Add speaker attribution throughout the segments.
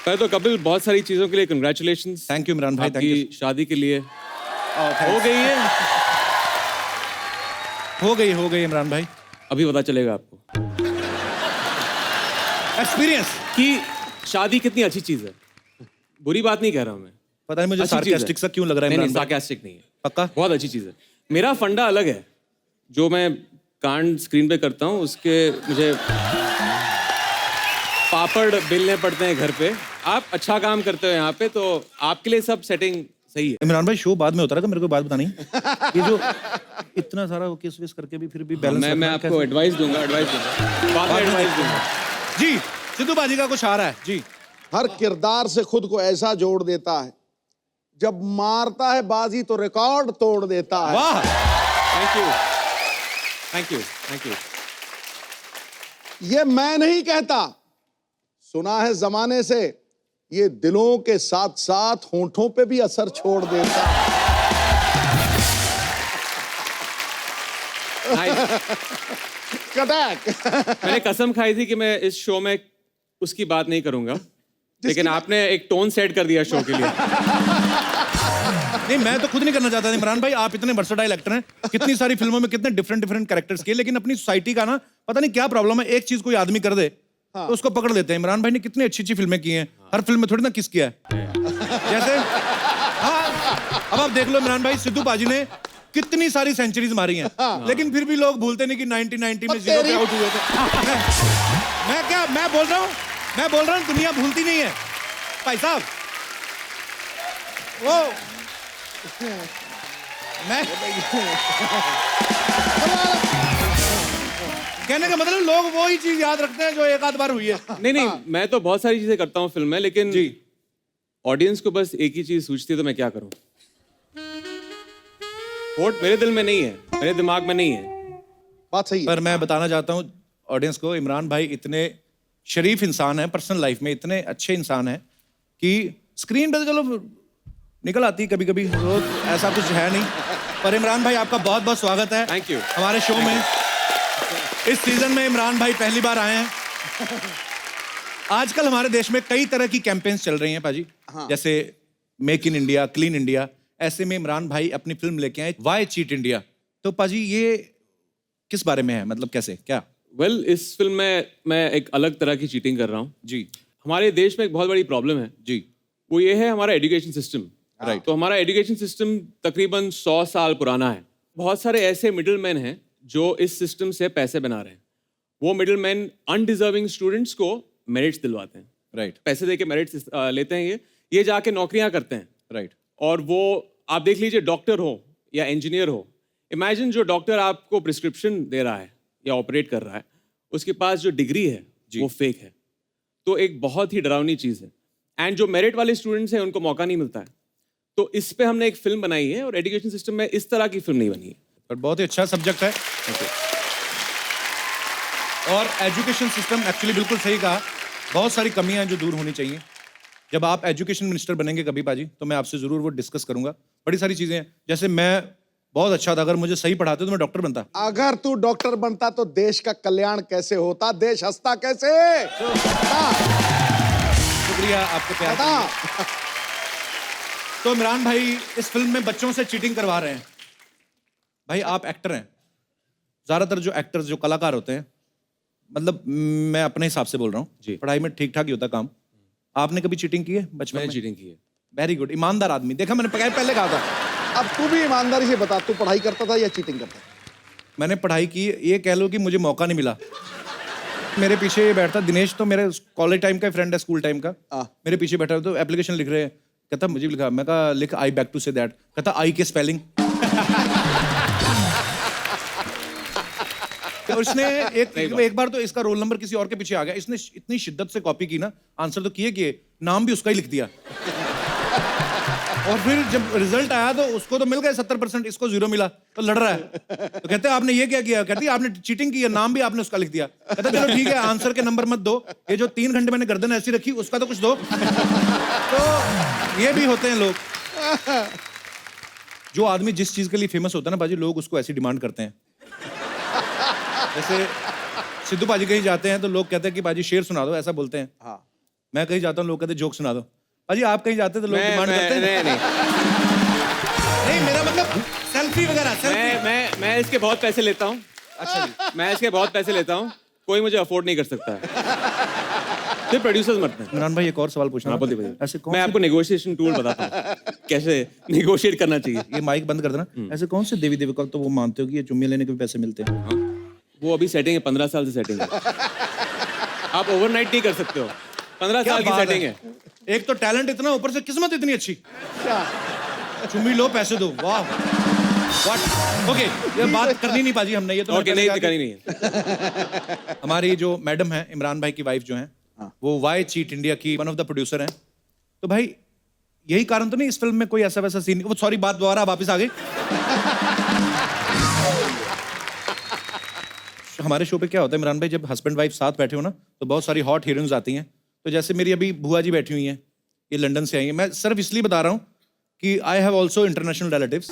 Speaker 1: मैं तो कपिल बहुत सारी चीजों के लिए कंग्रेचुलेशंस।
Speaker 2: थैंक यू इमरान भाई, थैंक यू।
Speaker 1: आपकी शादी के लिए
Speaker 2: हो
Speaker 1: गई है,
Speaker 2: हो गई इमरान भाई।
Speaker 1: अभी पता चलेगा आपको
Speaker 2: एक्सपीरियंस
Speaker 1: कि शादी कितनी अच्छी चीज है। बुरी बात नहीं कह रहा हूं मैं,
Speaker 2: पता नहीं मुझे
Speaker 1: अच्छी चीज़ है।
Speaker 2: सार्कास्टिक सा क्यों लग रहा है
Speaker 1: नहीं
Speaker 2: इमरान भाई।
Speaker 1: सार्कास्टिक नहीं है,
Speaker 2: पक्का
Speaker 1: बहुत अच्छी चीज है। मेरा फंडा अलग है, जो मैं कांड स्क्रीन पे करता हूँ उसके मुझे पापड़ बेलने पड़ते हैं घर पे। आप अच्छा काम करते हो यहाँ पे, तो आपके लिए सब सेटिंग सही है।
Speaker 2: इमरान भाई शो बाद में होता रहेगा, मेरे को बात बतानी ये जो इतना सारा किस विस करके भी फिर भी बैलेंस
Speaker 1: मैं आपको एडवाइस दूंगा बाद में एडवाइस दूंगा।
Speaker 2: जी सिद्धू बाजी का कुछ आ रहा है जी।
Speaker 3: हर किरदार से खुद को ऐसा जोड़ देता है, जब मारता है बाजी तो रिकॉर्ड तोड़ देता है।
Speaker 2: वाह
Speaker 1: thank you thank you thank you.
Speaker 3: ये मैं नहीं कहता, सुना है जमाने से, ये दिलों के साथ साथ होंठों पे भी असर छोड़ देता है। कटैक।
Speaker 1: मैंने कसम खाई थी कि मैं इस शो में उसकी बात नहीं करूंगा, लेकिन आपने एक टोन सेट कर दिया शो के लिए।
Speaker 2: नहीं मैं तो खुद नहीं करना चाहता था इमरान भाई, आप इतने वर्सेटाइल एक्टर हैं, कितनी सारी फिल्मों में कितने डिफरेंट कैरेक्टर्स किए, लेकिन अपनी सोसाइटी का ना पता नहीं क्या प्रॉब्लम है, एक चीज कोई आदमी कर दे तो उसको पकड़ लेते हैं। इमरान भाई ने कितनी अच्छी फिल्में की हैं, हर फिल्म में थोड़ी ना किस किया है जैसे। हाँ अब आप देख लो इमरान भाई, सिद्धू बाजी ने कितनी सारी सेंचुरीज मारी हैं, लेकिन फिर भी लोग भूलते नहीं कि 1990 में 0 पे आउट हुए थे। मैं बोल रहा हूँ दुनिया भूलती नहीं है भाई साहब। वो मैं कहने का मतलब लोग वो ही चीज याद रखते हैं जो एक आध बार हुई है।
Speaker 1: नहीं मैं तो बहुत सारी चीजें करता हूँ फिल्म में, लेकिन
Speaker 2: जी
Speaker 1: ऑडियंस को बस एक ही चीज सूझती है, तो मैं क्या करूं। वोट मेरे दिल में नहीं है, मेरे दिमाग में नहीं है।
Speaker 3: बात सही है।
Speaker 2: पर मैं बताना चाहता हूँ ऑडियंस को, इमरान भाई इतने शरीफ इंसान है, पर्सनल लाइफ में इतने अच्छे इंसान है कि स्क्रीन पे तो चलो निकल आती है कभी कभी, ऐसा कुछ है नहीं। पर इमरान भाई आपका बहुत बहुत स्वागत है
Speaker 1: थैंक यू
Speaker 2: हमारे शो में। इस सीजन में इमरान भाई पहली बार आए हैं। आजकल हमारे देश में कई तरह की कैंपेन्स चल रही हैं पाजी, जैसे make in India, clean India. ऐसे में इमरान भाई अपनी फिल्म लेके आए व्हाई चीट इंडिया। तो पाजी ये किस बारे में है, मतलब कैसे क्या?
Speaker 1: वेल इस फिल्म में मैं एक अलग तरह की चीटिंग कर रहा हूँ
Speaker 2: जी।
Speaker 1: हमारे देश में एक बहुत बड़ी प्रॉब्लम है
Speaker 2: जी
Speaker 1: वो ये है हमारा एजुकेशन सिस्टम।
Speaker 2: राइट।
Speaker 1: तो हमारा एजुकेशन सिस्टम तकरीबन 100 साल पुराना है। बहुत सारे ऐसे मिडिल मैन हैं जो इस सिस्टम से पैसे बना रहे हैं। वो मिडिल मैन अनडिजर्विंग स्टूडेंट्स को मेरिट्स दिलवाते हैं।
Speaker 2: राइट
Speaker 1: पैसे दे के मेरिट्स लेते हैं, ये जाके नौकरियां करते हैं।
Speaker 2: राइट।
Speaker 1: और वो आप देख लीजिए, डॉक्टर हो या इंजीनियर हो, इमेजिन जो डॉक्टर आपको प्रिस्क्रिप्शन दे रहा है या ऑपरेट कर रहा है, उसके पास जो डिग्री है वो फेक है। तो एक बहुत ही डरावनी चीज़ है। एंड जो मेरिट वाले स्टूडेंट्स हैं उनको मौका नहीं मिलता है। तो इस पे हमने एक फिल्म बनाई है, और एजुकेशन सिस्टम में इस तरह की फिल्म नहीं बनी है।
Speaker 2: पर बहुत ही अच्छा सब्जेक्ट है। और एजुकेशन सिस्टम एक्चुअली बिल्कुल सही कहा, बहुत सारी कमियां हैं जो दूर होनी चाहिए। जब आप एजुकेशन मिनिस्टर बनेंगे कभी पाजी, तो मैं आपसे जरूर वो डिस्कस करूंगा। बड़ी सारी चीजें हैं, जैसे मैं बहुत अच्छा था, अगर मुझे सही पढ़ाते तो मैं डॉक्टर बनता।
Speaker 3: अगर तू डॉक्टर बनता तो देश का कल्याण कैसे होता, देश हंसता कैसे?
Speaker 2: शुक्रिया आपके प्यार के
Speaker 3: बता।
Speaker 2: लिए। तो इमरान भाई इस फिल्म में बच्चों से चीटिंग करवा रहे हैं। भाई आप एक्टर हैं, ज्यादातर जो एक्टर्स जो कलाकार होते हैं, मतलब मैं अपने हिसाब से बोल रहा
Speaker 1: जी।
Speaker 2: हूँ, पढ़ाई में ठीक ठाक ही होता काम। आपने कभी चीटिंग की है बचपन
Speaker 1: मैंने
Speaker 2: में?
Speaker 1: चीटिंग की है।
Speaker 2: वेरी गुड, ईमानदार आदमी। देखा मैंने पहले कहा था।
Speaker 3: अब तू भी ईमानदारी से बता, तू पढ़ाई करता था या चीटिंग करता था?
Speaker 2: मैंने पढ़ाई की, ये कह लो कि मुझे मौका नहीं मिला। मेरे पीछे ये बैठता दिनेश, तो मेरे कॉलेज टाइम का फ्रेंड है, स्कूल टाइम का। मेरे पीछे बैठा, तो एप्लीकेशन लिख रहे हैं, कहता मुझे भी लिखा। मैं कहा लिख आई बैक टू से दैट। कहता आई के स्पेलिंग। और इसने एक बार तो इसका रोल नंबर किसी और के पीछे आ गया, इसने इतनी शिद्दत से कॉपी की ना, आंसर तो किए नाम भी उसका ही लिख दिया। और फिर जब रिजल्ट आया तो उसको तो मिल गए 70%, इसको 0 मिला, तो लड़ रहा है। तो कहते हैं आपने ये क्या किया? कहती है आपने चीटिंग की है, नाम भी आपने उसका लिख दिया। कहता चलो ठीक है, आंसर के नंबर मत दो, ये जो 3 घंटे मैंने गर्दन ऐसी रखी उसका तो कुछ दो। तो ये भी होते हैं लोग। जो आदमी जिस चीज के लिए फेमस होता है ना बाजी, लोग उसको ऐसी डिमांड करते हैं। जैसे सिद्धू बाजी कहीं जाते हैं तो लोग कहते हैं कि बाजी शेर सुना दो, ऐसा बोलते हैं। मैं कहीं जाता हूँ लोग कहते जोक सुना दो। भाजी आप कहीं जाते तो लोग डिमांड करते हैं।
Speaker 1: नहीं
Speaker 2: नहीं मेरा मतलब सेल्फी वगैरह सेल्फी।
Speaker 1: मैं इसके बहुत पैसे लेता हूँ।
Speaker 2: अच्छा जी।
Speaker 1: मैं इसके बहुत पैसे लेता हूँ, कोई मुझे अफोर्ड नहीं कर सकता है। सिर्फ प्रोड्यूसर्स मरते हैं।
Speaker 2: इमरान भाई एक और सवाल पूछना।
Speaker 1: हाँ, बोलिए।
Speaker 2: ऐसे कौन
Speaker 1: मैं आपको नेगोशिएशन टूल बताता हूँ कैसे नेगोशिएट करना चाहिए।
Speaker 2: ये माइक बंद कर देना। ऐसे कौन से देवी देवता तो वो मानते हो कि ये चुम्मी लेने के भी पैसे मिलते हैं?
Speaker 1: वो अभी सेटिंग है, 15 साल से सेटिंग है। आप ओवरनाइट नहीं कर सकते हो, 15 साल की सेटिंग है।
Speaker 2: एक तो टैलेंट इतना, ऊपर से किस्मत इतनी अच्छी।
Speaker 3: क्या
Speaker 2: चुम्मी लो पैसे दो, वाह व्हाट। ओके ये बात करनी नहीं पाजी हमने, ये तो
Speaker 1: ओके नहीं करनी नहीं है।
Speaker 2: हमारी जो मैडम है इमरान भाई की वाइफ जो है वो वाई चीट इंडिया की वन ऑफ द प्रोड्यूसर हैं। तो भाई यही कारण तो नहीं इस फिल्म में कोई ऐसा वैसा सीन? वो सॉरी बात दोबारा वापस आ गई। हमारे शो पे क्या होता है इमरान भाई, जब हस्बैंड वाइफ साथ बैठे हो ना तो बहुत सारी हॉट हीरोइंस आती हैं। तो जैसे मेरी अभी बुआ जी बैठी हुई हैं, ये लंदन से आई हैं। मैं सिर्फ इसलिए बता रहा हूँ कि I have also international relatives.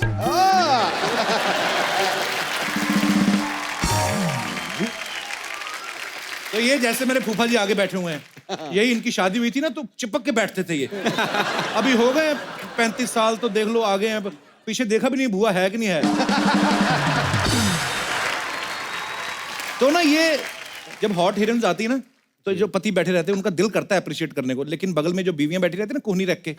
Speaker 2: तो ये जैसे मेरे फूफा जी आगे बैठे हुए हैं, यही इनकी शादी हुई थी ना तो चिपक के बैठते थे ये। अभी हो गए 35 साल तो देख लो आगे हैं, पीछे देखा भी नहीं बुआ है कि नहीं है। तो ना ये जब हॉट हीरोइंस आती है ना तो जो पति बैठे रहते हैं उनका दिल करता है अप्रिशिएट करने को, लेकिन बगल में जो बीवियां बैठी रहती है ना कोहनी रख के,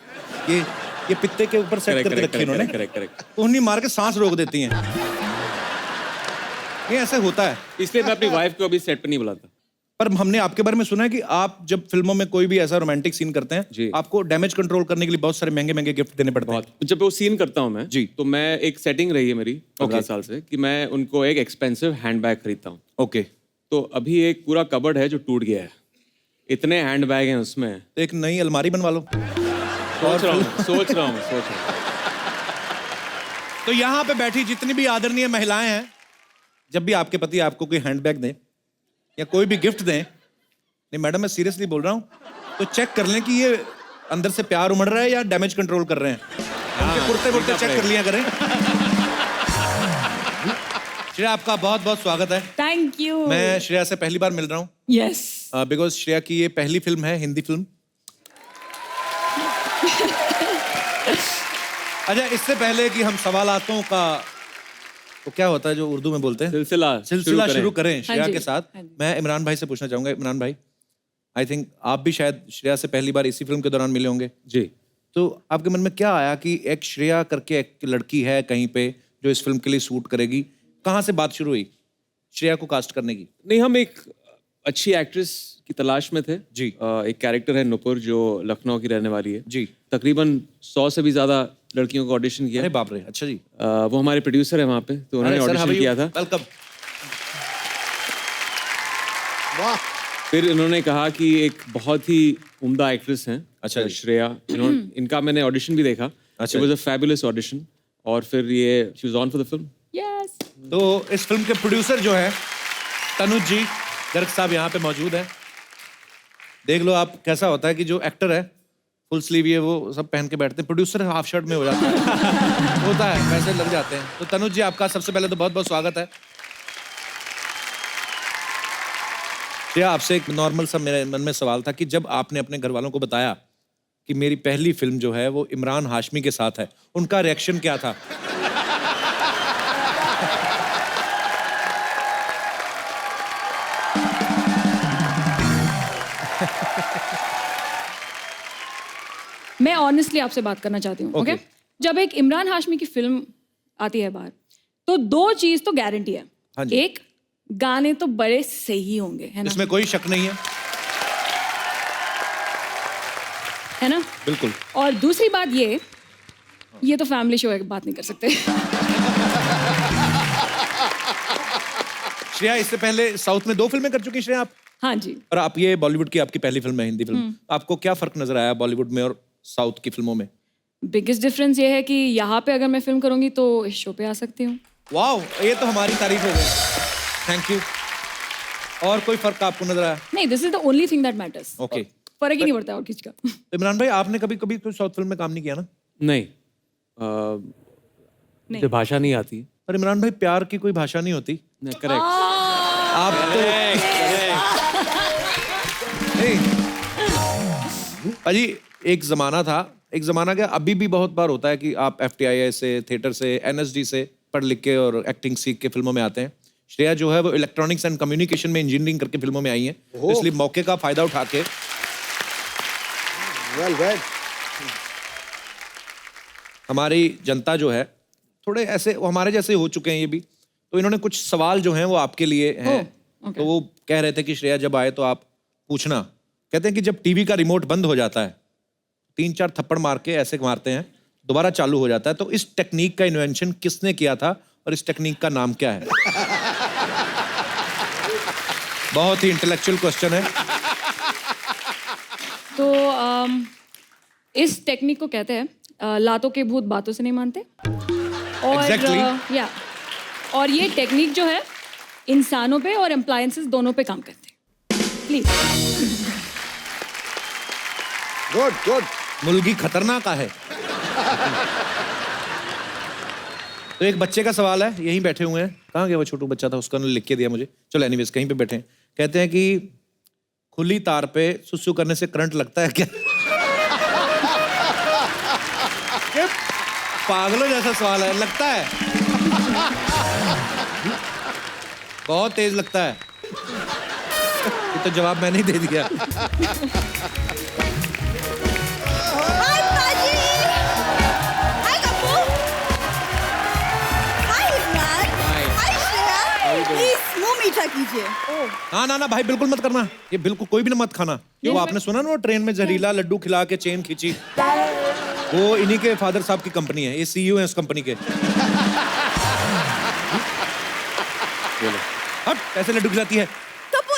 Speaker 2: ये पित्ते के ऊपर सेट करके रखे इन्होंने,
Speaker 1: करेक्ट।
Speaker 2: कोहनी मार के सांस रोक देती हैं। ये ऐसा होता है।
Speaker 1: इसलिए मैं अपनी वाइफ को अभी सेट पे नहीं बुलाता।
Speaker 2: पर हमने आपके बारे में सुना है कि आप जब फिल्मों में कोई भी ऐसा रोमांटिक सीन करते हैं
Speaker 1: जी।
Speaker 2: आपको डैमेज कंट्रोल करने के लिए बहुत सारे महंगे महंगे गिफ्ट देने पड़ते हैं।
Speaker 1: जब वो सीन करता हूँ मैं
Speaker 2: जी।
Speaker 1: तो मैं एक सेटिंग रही है मेरी 15 साल से कि मैं उनको एक एक्सपेंसिव हैंडबैग खरीदता हूँ।
Speaker 2: ओके
Speaker 1: तो अभी एक पूरा कबर्ड है जो टूट गया है, इतने हैंडबैग हैं उसमें।
Speaker 2: तो एक नई अलमारी बनवा लो।
Speaker 1: सोच रहा हूँ।
Speaker 2: तो यहाँ पे बैठी जितनी भी आदरणीय महिलाएं हैं, जब भी आपके पति आपको कोई हैंडबैग दें या कोई भी गिफ्ट दें, नहीं मैडम मैं सीरियसली बोल रहा हूँ, तो चेक कर लें कि ये अंदर से प्यार उमड़ रहा है या डैमेज कंट्रोल कर रहे हैं। उनके कुर्ते चेक कर लिया करें। श्रेया आपका बहुत बहुत स्वागत है।
Speaker 4: Thank you.
Speaker 2: मैं श्रेया से पहली बार मिल रहा हूँ
Speaker 4: यस
Speaker 2: बिकॉज श्रेया की ये पहली फिल्म है, हिंदी फिल्म। अच्छा इससे पहले कि हम सवालातों का तो क्या होता है जो उर्दू में बोलते हैं
Speaker 1: सिलसिला
Speaker 2: शुरू करें श्रेया
Speaker 4: हाँ जी,
Speaker 2: के साथ,
Speaker 4: हाँ जी।
Speaker 2: मैं इमरान भाई से पूछना चाहूंगा। इमरान भाई आई थिंक आप भी शायद श्रेया से पहली बार इसी फिल्म के दौरान मिले होंगे।
Speaker 1: जी।
Speaker 2: तो आपके मन में क्या आया कि एक श्रेया करके एक लड़की है कहीं पे जो इस फिल्म के लिए सूट करेगी? कहाँ से बात शुरू हुई श्रेया को कास्ट करने की?
Speaker 1: नहीं, हम एक अच्छी एक्ट्रेस की तलाश में थे
Speaker 2: जी।
Speaker 1: एक कैरेक्टर है नुपुर जो लखनऊ की रहने वाली है
Speaker 2: जी।
Speaker 1: तकरीबन 100 से भी ज्यादा लड़कियों को ऑडिशन किया।
Speaker 2: अरे बाप रे, अच्छा जी।
Speaker 1: वो हमारे प्रोड्यूसर है वहाँ पे, तो उन्होंने ऑडिशन किया था।
Speaker 2: वेलकम।
Speaker 3: वाह
Speaker 1: फिर इन्होंने कहा कि एक बहुत ही उम्दा एक्ट्रेस हैं
Speaker 2: अच्छा जी।
Speaker 1: श्रेया, इनका मैंने ऑडिशन भी देखा।
Speaker 2: अच्छा।
Speaker 1: It was a fabulous audition और फिर ये she was on for the film.
Speaker 4: Yes
Speaker 2: तो इस फिल्म के प्रोड्यूसर जो है तनुज जी गर्ग साहब यहाँ पे मौजूद हैं। देख लो आप कैसा होता है कि जो एक्टर है फुल स्लीव ये वो सब पहन के बैठते हैं, प्रोड्यूसर हाफ शर्ट में हो जाता है। होता है, पैसे लग जाते हैं। तो तनुज जी आपका सबसे पहले तो बहुत बहुत स्वागत है। श्रेया आपसे एक नॉर्मल सा मेरे मन में सवाल था कि जब आपने अपने घर वालों को बताया कि मेरी पहली फिल्म जो है वो इमरान हाशमी के साथ है, उनका रिएक्शन क्या था?
Speaker 4: मैं ऑनेस्टली आपसे बात करना चाहती हूँ। ओके जब एक इमरान हाशमी की फिल्म आती है बाहर तो दो चीज तो गारंटी है।
Speaker 2: हाँ जी।
Speaker 4: एक, गाने तो बड़े सही होंगे, है ना?
Speaker 2: इसमें कोई शक नहीं है।
Speaker 4: है ना?
Speaker 2: बिल्कुल।
Speaker 4: और दूसरी बात ये तो फैमिली शो है, बात नहीं कर सकते।
Speaker 2: श्रेया इससे पहले साउथ में 2 फिल्में कर चुकी हैं श्रेया आप,
Speaker 4: हाँ जी।
Speaker 2: और आप ये बॉलीवुड की आपकी पहली फिल्म है, हिंदी फिल्म। आपको क्या फर्क नजर आया बॉलीवुड में और साउथ की फिल्मों में?
Speaker 4: बिगेस्ट डिफरेंस ये है कि यहाँ पे अगर मैं फिल्म करूंगी तो इस शो पे आ सकती हूँ।
Speaker 2: वाओ, ये तो हमारी तारीफ हो गई, थैंक यू। और कोई फर्क आपको नजर आया?
Speaker 4: नहीं, this is the only thing that matters.
Speaker 2: Okay.
Speaker 4: फर्क ही नहीं पड़ता और किसी का।
Speaker 2: तो इमरान भाई आपने कभी कभी कोई साउथ फिल्म में काम नहीं किया ना?
Speaker 1: नहीं, मुझे भाषा नहीं आती।
Speaker 2: पर इमरान भाई प्यार की कोई भाषा नहीं होती।
Speaker 1: करेक्ट।
Speaker 2: आप तो नहीं, भाजी एक जमाना था, एक जमाना क्या अभी भी बहुत बार होता है कि आप FTII से, थिएटर से, NSD से पढ़ लिख के और एक्टिंग सीख के फिल्मों में आते हैं। श्रेया जो है वो इलेक्ट्रॉनिक्स एंड कम्युनिकेशन में इंजीनियरिंग करके फिल्मों में आई हैं, इसलिए मौके का फायदा उठा के
Speaker 3: वेल
Speaker 2: हमारी जनता जो है थोड़े ऐसे हमारे जैसे हो चुके हैं ये भी, तो इन्होंने कुछ सवाल जो हैं वो आपके लिए हैं।
Speaker 4: okay.
Speaker 2: तो वो कह रहे थे कि श्रेया जब आए तो आप पूछना। कहते हैं कि जब टीवी का रिमोट बंद हो जाता है 3-4 थप्पड़ मार के ऐसे मारते हैं, दोबारा चालू हो जाता है, तो इस टेक्निक का इन्वेंशन किसने किया था और इस टेक्निक का नाम क्या है? बहुत ही इंटेलेक्चुअल क्वेश्चन है।
Speaker 4: तो इस टेक्निक को कहते हैं लातों के भूत बातों से नहीं मानते। और
Speaker 2: Exactly.
Speaker 4: या और ये टेक्निक जो है इंसानों पे और एम्प्लायंसेस दोनों पे काम करते हैं। प्लीज।
Speaker 3: गुड
Speaker 2: मुर्गी खतरनाक है। तो एक बच्चे का सवाल है, यहीं बैठे हुए हैं। कहाँ गया वो छोटू बच्चा था, उसका लिख के दिया मुझे। चलो एनीवेज कहीं पे बैठे हैं। कहते हैं कि खुली तार पे सुसु करने से करंट लगता है क्या? पागलों जैसा सवाल है। लगता है, बहुत तेज लगता है। ये तो जवाब मैंने ही दे दिया।
Speaker 5: हाय पाजी, हाय कप्पू, हाय इमरान, हाय श्रेया। प्लीज मुंह मीठा कीजिए।
Speaker 2: हाँ ना भाई बिल्कुल मत करना, ये बिल्कुल कोई भी ना मत खाना। वो आपने सुना ना वो ट्रेन में जहरीला लड्डू खिला के चेन खींची, वो इन्हीं के फादर साहब की कंपनी है, ये CEO है उस कंपनी के। हट, कैसे लड्डू खिलाती है?
Speaker 5: कप्पू,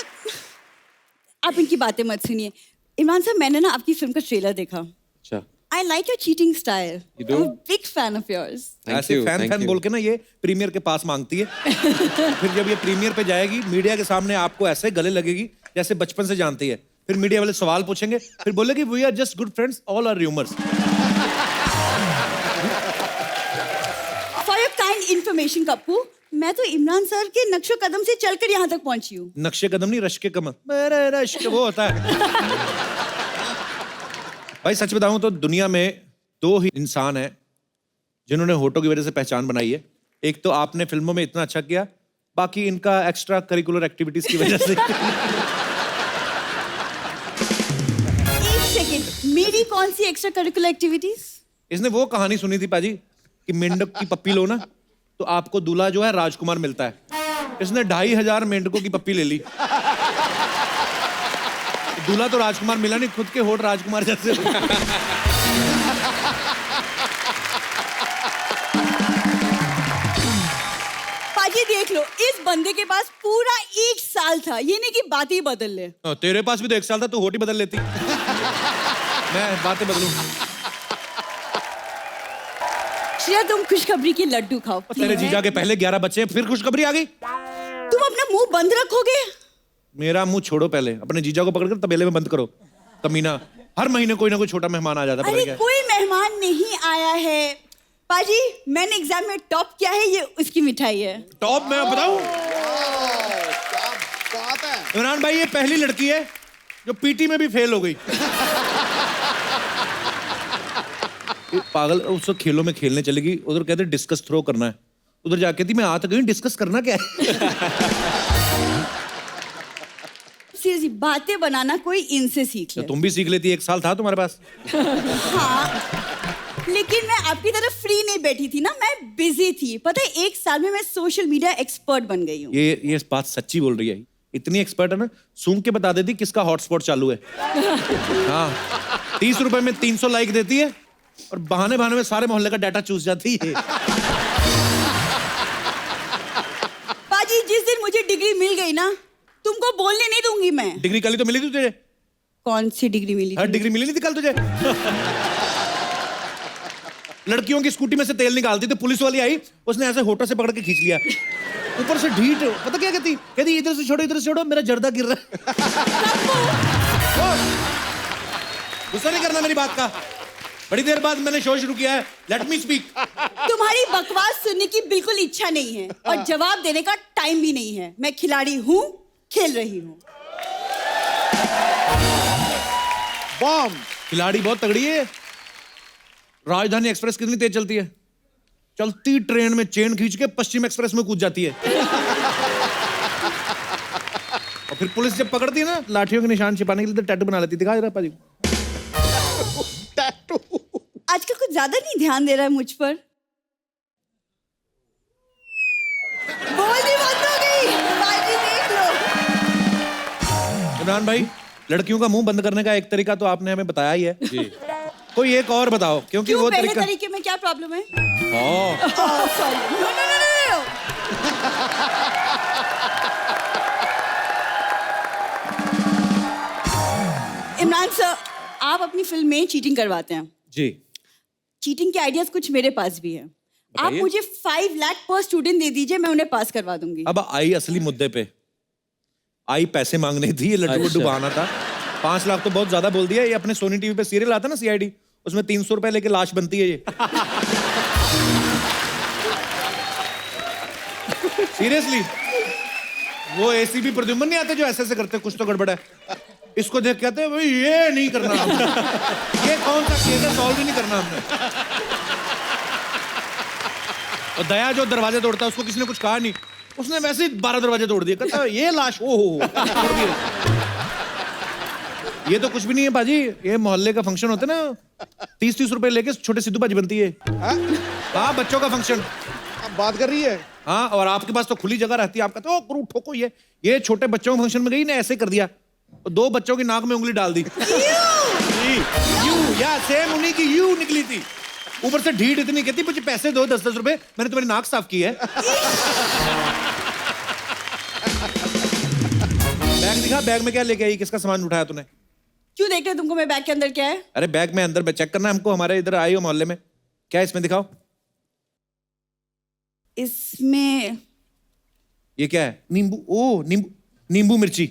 Speaker 5: आप इनकी बातें मत सुनिए। इमरान साहब, मैंने ना आपकी फिल्म का ट्रेलर देखा।
Speaker 1: अच्छा,
Speaker 5: I like your cheating style.
Speaker 1: You do?
Speaker 5: I'm a big fan of yours.
Speaker 2: ऐसे फैन बोल के ना ये प्रीमियर के पास मांगती है। फिर जब ये प्रीमियर पे जाएगी मीडिया के सामने आपको ऐसे गले लगेगी जैसे बचपन से जानती है। फिर मीडिया वाले सवाल पूछेंगे, फिर बोलेगी we are just good friends, all are rumours.
Speaker 5: For your kind information, Kappu, मैं तो इमरान सर के नक्शो कदम से चलकर यहाँ तक पहुंची हूँ।
Speaker 2: नक्शे कदम नहीं, रश्क कमर। मेरे रश्क वो होता है। भाई सच बताऊं तो दुनिया में 2 ही इंसान हैं जिन्होंने होठों की वजह से पहचान बनाई है। एक तो आपने फिल्मों में इतना अच्छा किया, बाकी इनका एक्स्ट्रा करिकुलर एक्टिविटीज की वजह से।
Speaker 5: एक सेकंड, मेरी कौन सी एक्स्ट्रा करिकुलर एक्टिविटीज?
Speaker 2: इसने वो कहानी सुनी थी पाजी कि मेंढक की पप्पी लो ना तो आपको दूल्हा जो है राजकुमार मिलता है। इसने 2500 मेंढकों की पप्पी ले ली, दूल्हा तो राजकुमार मिला नहीं, खुद के होठ राजकुमार जैसे।
Speaker 5: पाजी देख लो, इस बंदे के पास पूरा 1 साल था, ये नहीं कि बात ही बदल ले।
Speaker 2: तेरे पास भी तो 1 साल था, तू होठ ही बदल लेती। मैं बातें बदलूं?
Speaker 5: श्रेया, तुम खुशखबरी की लड्डू खाओ।
Speaker 2: तेरे जीजा के पहले 11 बच्चे, फिर खुशखबरी आ गई।
Speaker 5: तुम अपना मुंह बंद रखोगे?
Speaker 2: मेरा मुंह छोड़ो, पहले अपने जीजा को पकड़कर तबेले में बंद करो। कमीना, हर महीने कोई ना कोई छोटा मेहमान आ जाता है।
Speaker 5: अरे
Speaker 2: क्या?
Speaker 5: कोई मेहमान नहीं आया है पाजी, मैंने एग्जाम में टॉप किया है, ये उसकी मिठाई है।
Speaker 2: टॉप मैं बताऊं?
Speaker 3: क्या बात है।
Speaker 2: इमरान भाई, ये पहली लड़की है जो पीटी में भी फेल हो गई। पागल, उसको खेलों में खेलने चलेगी, उधर कहते डिस्कस थ्रो करना है, उधर जाके थी मैं आ तो गई, डिस्कस करना क्या है?
Speaker 5: सीरियसली, बातें बनाना कोई इनसे सीख ले।
Speaker 2: तुम भी सीख लेती, 1 साल था तुम्हारे पास।
Speaker 5: हाँ, लेकिन मैं आपकी तरफ फ्री नहीं बैठी थी ना, मैं बिजी थी। पता है, 1 साल में मैं सोशल मीडिया एक्सपर्ट बन गई हूँ।
Speaker 2: ये बात सच्ची बोल रही है, इतनी एक्सपर्ट है ना, सूंघ के बता देती किसका हॉटस्पॉट चालू है। हाँ, 30 रुपए में 300 लाइक देती है और बहाने में सारे मोहल्ले का डाटा चूस जाती है।
Speaker 5: पाजी, जिस दिन मुझे डिग्री मिल गई ना, तुमको बोलने नहीं दूंगी मैं।
Speaker 2: डिग्री कल ही तो मिली थी तुझे।
Speaker 5: कौन सी डिग्री मिली?
Speaker 2: हर डिग्री मिली नहीं थी कल तुझे। लड़कियों की स्कूटी में से तेल निकालती तो पुलिस वाली आई, उसने ऐसे होठों से पकड़ के खींच लिया, ऊपर से ढीठ। पता क्या कहती इधर से छोड़ो मेरा जर्दा गिर रहा है। गुस्सा नहीं करना मेरी बात का, बड़ी देर बाद मैंने शो शुरू किया है, लेट मी स्पीक।
Speaker 5: तुम्हारी बकवास सुनने की बिल्कुल इच्छा नहीं है और जवाब देने का टाइम भी नहीं है। मैं खिलाड़ी हूँ, खेल रही हूँ।
Speaker 3: बॉम्ब।
Speaker 2: खिलाड़ी बहुत तगड़ी है। राजधानी एक्सप्रेस कितनी तेज चलती है? चलती ट्रेन में चेन खींच के पश्चिम एक्सप्रेस में कूद जाती है। और फिर पुलिस जब पकड़ती है ना लाठियों के निशान छिपाने के लिए तो टैटू बना लेती। दिखा जरा पाजी।
Speaker 3: टैटू।
Speaker 5: आजकल कुछ ज्यादा नहीं ध्यान दे रहा है मुझ पर। बोलनी बंद हो गई। बाजी देख लो।
Speaker 2: इमरान भाई, लड़कियों का मुंह बंद करने का एक तरीका तो आपने हमें बताया ही है जी। कोई एक और बताओ, क्योंकि
Speaker 5: क्यों,
Speaker 2: वो
Speaker 5: पहले
Speaker 2: तरीका
Speaker 5: तरीके में क्या प्रॉब्लम है?
Speaker 2: हाँ।
Speaker 5: Sorry. No no no no. Imran sir, आप अपनी फिल्म में चीटिंग करवाते हैं
Speaker 2: जी।
Speaker 5: चीटिंग के आइडियाज कुछ मेरे पास भी है। आप
Speaker 1: बताइए।
Speaker 5: मुझे 5 लाख पर स्टूडेंट दे दीजिए, मैं उन्हें पास करवा दूंगी।
Speaker 2: अब आई असली मुद्दे पे। आई पैसे मांगने थी, ये लड्डू को
Speaker 1: अच्छा।
Speaker 2: डुबाना था। 5 लाख तो बहुत ज्यादा बोल दिया। ये अपने सोनी टीवी पे सीरियल आता ना CID, उसमें 300 रुपए लेके लाश बनती है ये। सीरियसली, वो ACP प्रद्युम्न नहीं आते जो ऐसे ऐसे करते, कुछ तो गड़बड़ है। इसको देख कहते हैं भाई ये नहीं करना हमने। ये कौन सा केस है, सॉल्व ही नहीं करना हमने। और दया जो दरवाजे तोड़ता है उसको किसी ने कुछ कहा नहीं, उसने वैसे ही 12 दरवाजे तोड़ दिए। कहता है ये लाश ओ हो तोड़ दिए। ये तो कुछ भी नहीं है पाजी, ये मोहल्ले का फंक्शन होता है ना, 30-30 रुपए लेके छोटे सिद्धू भाजी बनती है। हाँ, बच्चों का फंक्शन।
Speaker 3: अब बात कर रही है।
Speaker 2: हाँ, और आपके पास तो खुली जगह रहती है। आप कहते हो गुरु ठोको ये छोटे बच्चों के फंक्शन में गई ना, ऐसे कर दिया, तो 2 बच्चों की नाक में उंगली डाल दी। यू या सेम उन्हीं की यू निकली थी। ऊपर से ढीठ इतनी, कहती मुझे पैसे दो 10-10 रुपए, मैंने तुम्हारी नाक साफ की है। बैग दिखा, बैग में क्या लेके आई, किसका सामान उठाया तूने?
Speaker 5: क्यों देख रहे हो तुमको मैं बैग के अंदर क्या है?
Speaker 2: अरे बैग में अंदर में चेक करना हमको, हमारे इधर आई हो मोहल्ले में। क्या है इसमें, दिखाओ।
Speaker 5: इसमें
Speaker 2: ये क्या है? नींबू। ओ नींबू मिर्ची।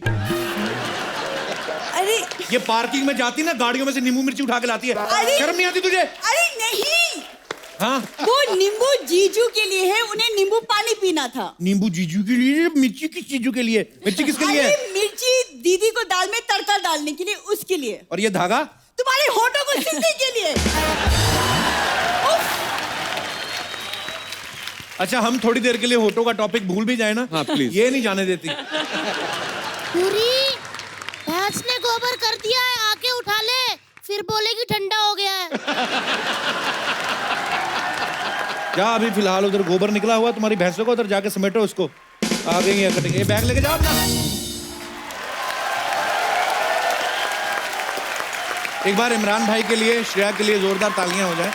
Speaker 5: अरे
Speaker 2: ये पार्किंग में जाती ना, गाड़ियों में से नींबू मिर्ची उठा के लाती है।
Speaker 5: अरे-
Speaker 2: शर्म नहीं आती तुझे?
Speaker 5: अरे नहीं,
Speaker 2: हाँ,
Speaker 5: वो नींबू जीजू के लिए है, उन्हें नींबू पानी पीना था।
Speaker 2: नींबू जीजू के लिए, मिर्ची किस चीजू के लिए? मिर्ची किसके लिए है?
Speaker 5: अरे मिर्ची दीदी को दाल में तड़का डालने के लिए, उसके लिए।
Speaker 2: और ये धागा?
Speaker 5: तुम्हारे होठों को सिलने के लिए।
Speaker 2: अच्छा, हम थोड़ी देर के लिए होठों का टॉपिक भूल भी जाए ना।
Speaker 1: हाँ, please।
Speaker 2: ये नहीं जाने देती।
Speaker 6: पूरी भैंस ने गोबर कर दिया है, आके उठा ले, फिर बोलेगी ठंडा हो गया है।
Speaker 2: क्या अभी फिलहाल उधर गोबर निकला हुआ तुम्हारी भैंसों को, उधर जाके समेटो उसको। आ गई है कटेंगे। ये बैग लेके जाओ अपना। एक बार इमरान भाई के लिए, श्रेया के लिए जोरदार तालियां हो जाए।